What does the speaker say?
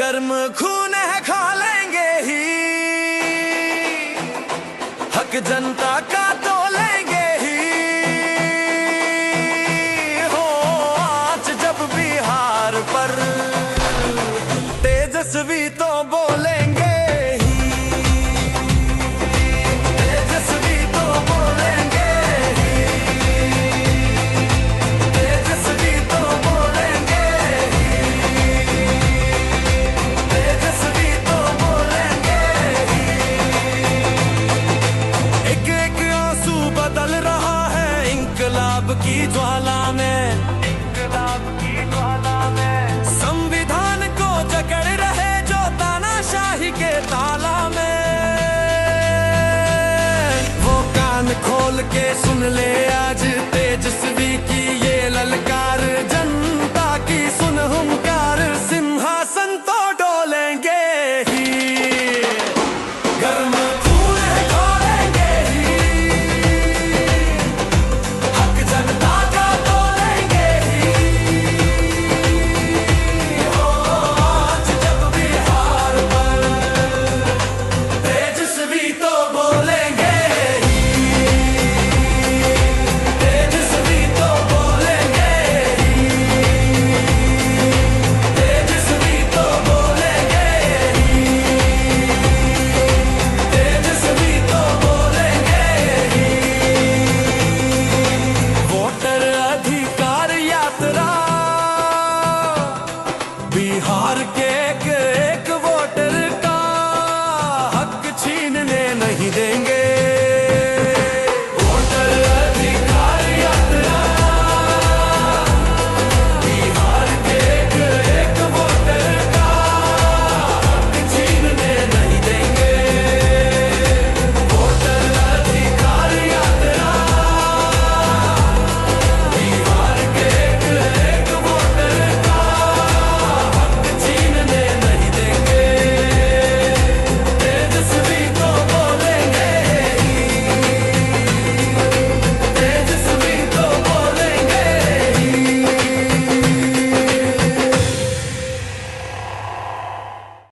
गर्म खून है खा लेंगे ही, हक जनता का तो लेंगे ही। हो आज जब बिहार पर तेजस्वी तो बोलेंगे ही, तेजस्वी तो बोलेंगे ही, तेजस्वी तो बोलेंगे ही, तेजस्वी तो बोलेंगे ही। एक एक आंसू बदल रहा है इंकलाब की ज्वाला में, इंकलाब की ज्वाला में। संविधान को जकड़ रहे जो तानाशाही के ताला में, वो कान खोल के सुन ले आज तेजस्वी की ये ललकार। जनता की सुन हुंकार, सिंहासन तो डोलेंगे ही, गर्म खून है खोलेंगे ही, हक जनता का तोलेंगे ही। हो आज जब बिहार पर तेजस्वी तो बोलेंगे ही, तेजस्वी तो बोलेंगे ही, तेजस्वी तो बोलेंगे ही, तेजस्वी तो बोलेंगे ही। वोटर अधिकार यात्रा बिहार के एक एक वोटर का हक छीनने नहीं देंगे।